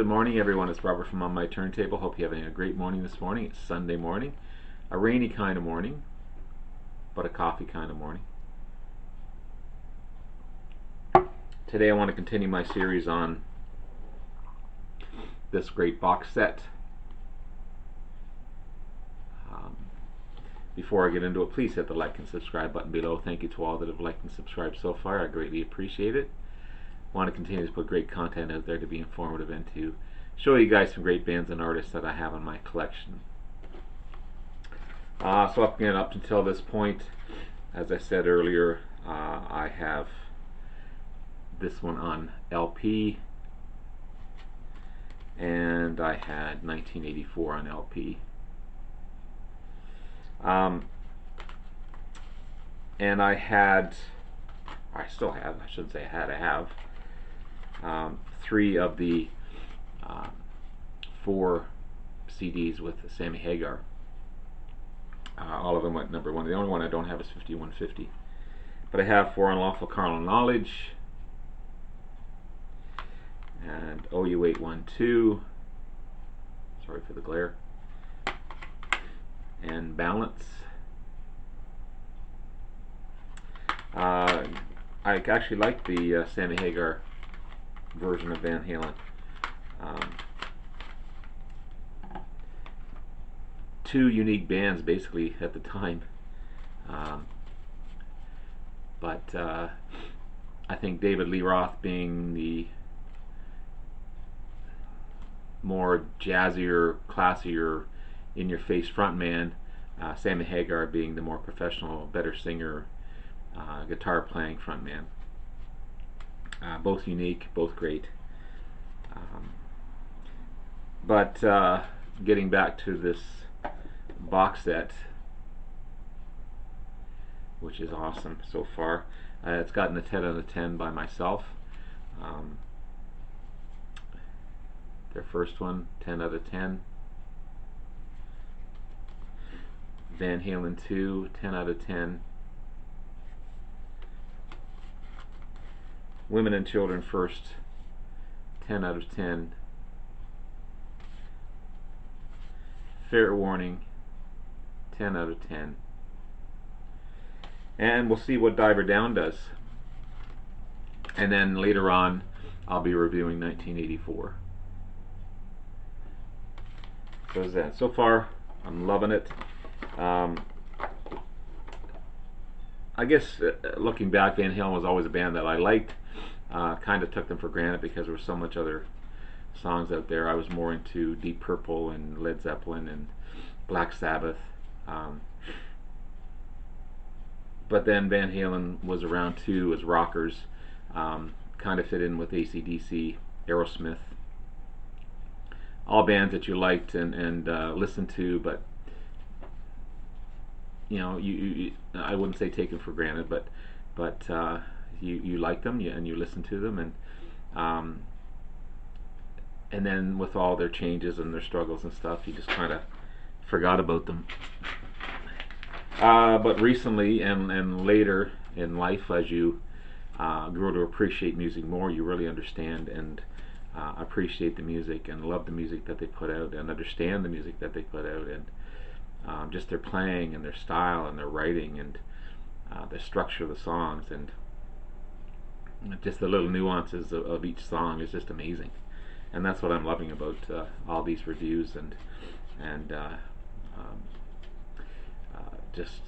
Good morning, everyone. It's Robert from On My Turntable. Hope you're having a great morning this morning. It's Sunday morning, a rainy kind of morning, but a coffee kind of morning. Today I want to continue my series on this great box set. Before I get into it, please hit the like and subscribe button below. Thank you to all that have liked and subscribed so far. I greatly appreciate it. I want to continue to put great content out there to be informative and to show you guys some great bands and artists that I have in my collection. So up until this point, as I said earlier, I have this one on LP, and I had 1984 on LP. And I still have, I shouldn't say I have, 3 of the 4 CDs with Sammy Hagar. All of them went number 1. The only one I don't have is 5150. But I have For Unlawful Carnal Knowledge, and OU812, sorry for the glare, and Balance. I actually like the Sammy Hagar version of Van Halen. 2 unique bands basically at the time, but I think David Lee Roth being the more jazzier, classier, in-your-face frontman, Sammy Hagar being the more professional, better singer, guitar playing frontman. Both unique, both great. But getting back to this box set, which is awesome so far. It's gotten a 10 out of 10 by myself. Their first one, 10 out of 10. Van Halen 2, 10 out of 10. Women and Children First, 10 out of 10. Fair Warning, 10 out of 10. And we'll see what Diver Down does. And then later on, I'll be reviewing 1984. So far, I'm loving it. I guess looking back, Van Halen was always a band that I liked. Kind of took them for granted because there was so much other songs out there. I was more into Deep Purple and Led Zeppelin and Black Sabbath. But then Van Halen was around too as rockers. Kind of fit in with AC/DC, Aerosmith. All bands that you liked and listened to, but you know, I wouldn't say taken for granted, but you liked them and you listened to them, and then with all their changes and their struggles and stuff, you just kind of forgot about them. But recently and later in life, as you grow to appreciate music more, you really understand and appreciate the music and love the music that they put out and understand the music that they put out, and just their playing and their style and their writing and the structure of the songs and just the little nuances of each song is just amazing. And that's what I'm loving about all these reviews and just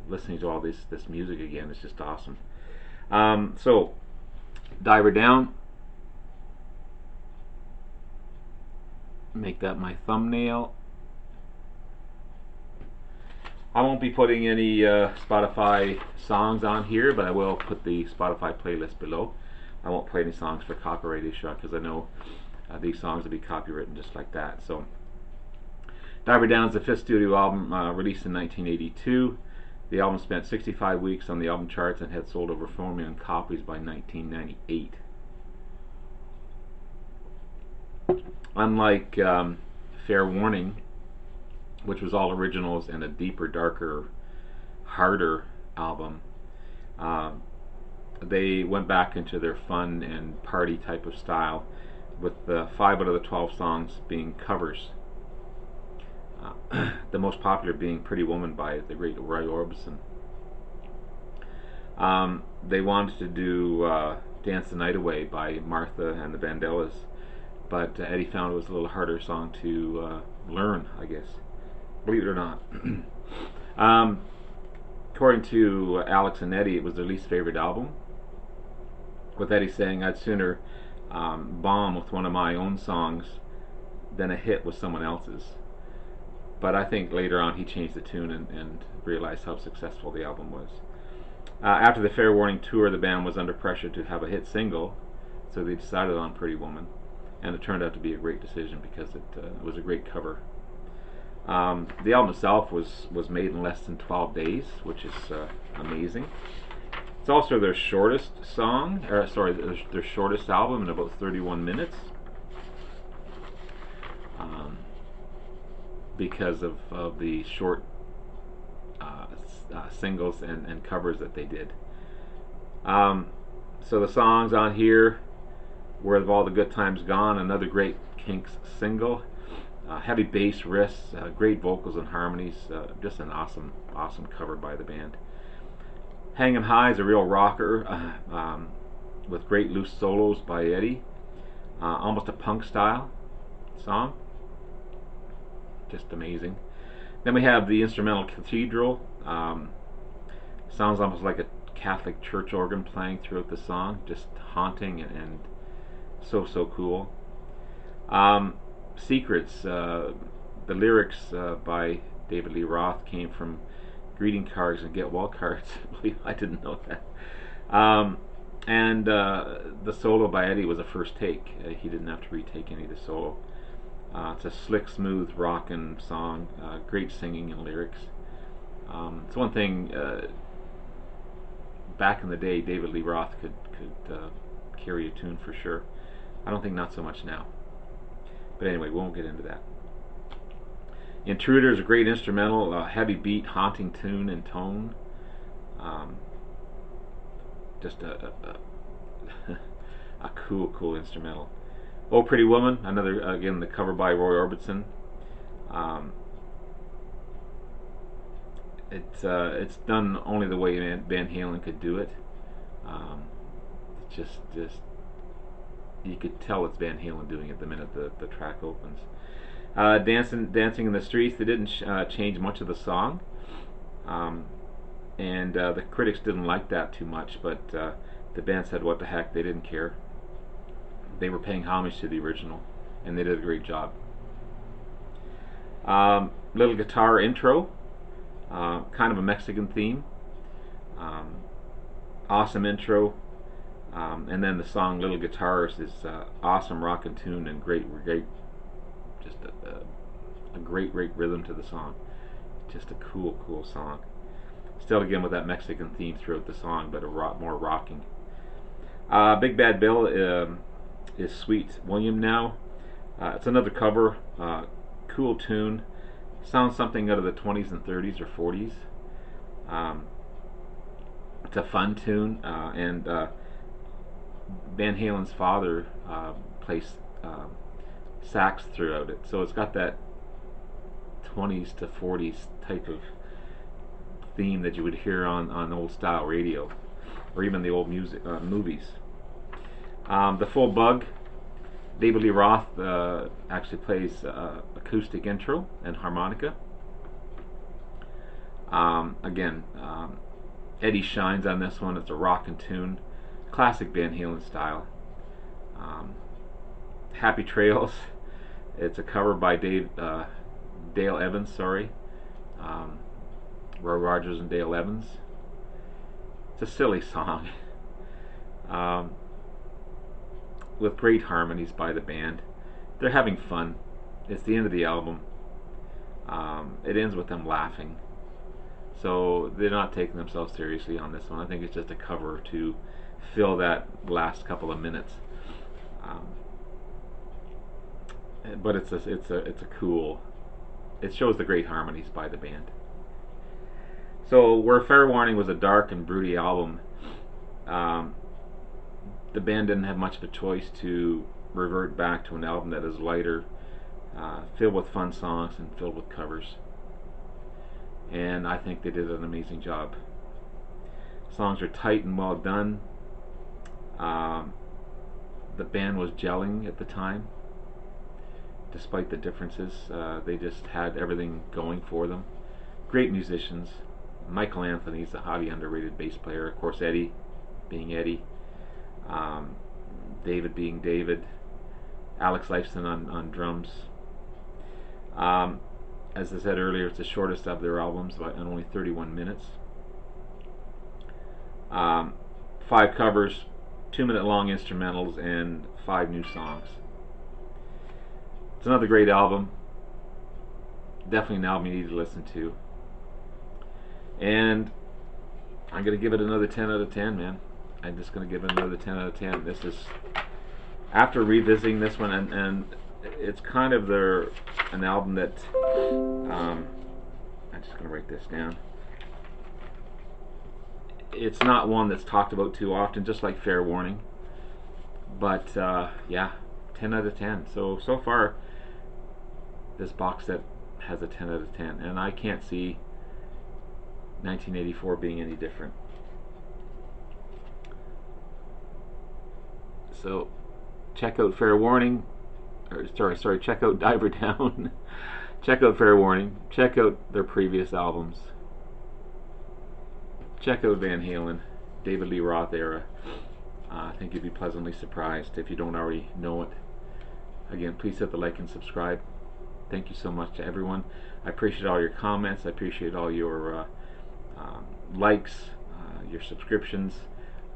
listening to all this music again is just awesome. So Diver Down, make that my thumbnail. I won't be putting any Spotify songs on here, but I will put the Spotify playlist below. I won't play any songs for copyright issue because I know these songs will be copywritten just like that. So, Diver Down is the 5th studio album released in 1982. The album spent 65 weeks on the album charts and had sold over 4 million copies by 1998. Unlike Fair Warning, which was all originals and a deeper, darker, harder album, they went back into their fun and party type of style with 5 out of the 12 songs being covers. The most popular being Pretty Woman by the great Roy Orbison. They wanted to do Dance the Night Away by Martha and the Vandellas, but Eddie found it was a little harder song to learn, I guess. Believe it or not. According to Alex and Eddie, it was their least favorite album, with Eddie saying, I'd sooner bomb with one of my own songs than a hit with someone else's. But I think later on he changed the tune and realized how successful the album was. After the Fair Warning tour, the band was under pressure to have a hit single, so they decided on Pretty Woman, and it turned out to be a great decision because it was a great cover. The album itself was made in less than 12 days, which is amazing. It's also their shortest song, or sorry, their shortest album in about 31 minutes, because of the short singles and covers that they did. So the songs on here were Of All the Good Times Gone, another great Kinks single. Heavy bass riffs, great vocals and harmonies, just an awesome cover by the band. Hang 'em High is a real rocker, with great loose solos by Eddie, almost a punk style song, just amazing. Then we have the instrumental Cathedral. Sounds almost like a Catholic church organ playing throughout the song, just haunting and so cool. Secrets, the lyrics by David Lee Roth came from greeting cards and get well cards. I didn't know that. And the solo by Eddie was a first take. He didn't have to retake any of the solo. It's a slick, smooth, rockin' song. Great singing and lyrics. It's one thing. Back in the day, David Lee Roth could carry a tune for sure. I don't think not so much now. But anyway, we won't get into that. Intruder is a great instrumental, heavy beat, haunting tune and tone. Just a cool instrumental. Oh Pretty Woman, another, again, the cover by Roy Orbison. It's done only the way Van Halen could do it. Just you could tell it's Van Halen doing it the minute the track opens. Dancing in the Streets, they didn't change much of the song, and the critics didn't like that too much, but the band said what the heck, they didn't care. They were paying homage to the original, and they did a great job. Little guitar intro, kind of a Mexican theme, awesome intro, and then the song Little Guitars is awesome rockin' tune and great just a great rhythm to the song. Just a cool song. Still again with that Mexican theme throughout the song, but more rocking. Big Bad Bill is Sweet William Now. It's another cover, cool tune. Sounds something out of the 20s and 30s or 40s. It's a fun tune, and Van Halen's father plays sax throughout it, so it's got that 20s to 40s type of theme that you would hear on old style radio, or even the old music movies. The Full Bug, David Lee Roth actually plays acoustic intro and harmonica. Again, Eddie shines on this one. It's a rockin' tune, classic Van Halen style. Happy Trails, it's a cover by Dale Evans, Roy Rogers and Dale Evans. It's a silly song, with great harmonies by the band. They're having fun. It's the end of the album. It ends with them laughing, so they're not taking themselves seriously on this one. I think it's just a cover to fill that last couple of minutes. But it's a cool. It shows the great harmonies by the band. So where Fair Warning was a dark and broody album, the band didn't have much of a choice to revert back to an album that is lighter, filled with fun songs and filled with covers. And I think they did an amazing job. Songs are tight and well done. The band was gelling at the time, despite the differences. They just had everything going for them. Great musicians. Michael Anthony's a highly underrated bass player. Of course, Eddie being Eddie. David being David. Alex Lifeson on drums. As I said earlier, it's the shortest of their albums, and only 31 minutes. 5 covers, 2-minute long instrumentals, and 5 new songs. It's another great album. Definitely an album you need to listen to. And I'm going to give it another 10 out of 10, man. I'm just going to give it another 10 out of 10. This is, after revisiting this one, and it's kind of an album that, I'm just going to write this down. It's not one that's talked about too often, just like Fair Warning. But yeah, 10 out of 10. So far, this box set has a 10 out of 10, and I can't see 1984 being any different. So check out Fair Warning, or sorry, check out Diver Down. Check out Fair Warning. Check out their previous albums. Check out Van Halen, David Lee Roth era. I think you'd be pleasantly surprised if you don't already know it. Again, please hit the like and subscribe. Thank you so much to everyone. I appreciate all your comments. I appreciate all your likes, your subscriptions.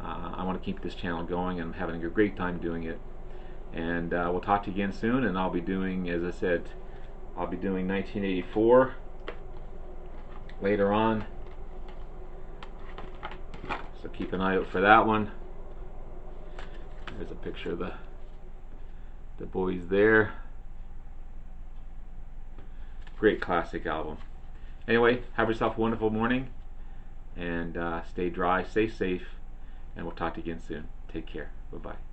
I want to keep this channel going, and I'm having a great time doing it. And we'll talk to you again soon, and I'll be doing, as I said, I'll be doing 1984 later on. So keep an eye out for that one. There's a picture of the boys there. Great classic album. Anyway, have yourself a wonderful morning, and stay dry, stay safe, and we'll talk to you again soon. Take care. Bye-bye.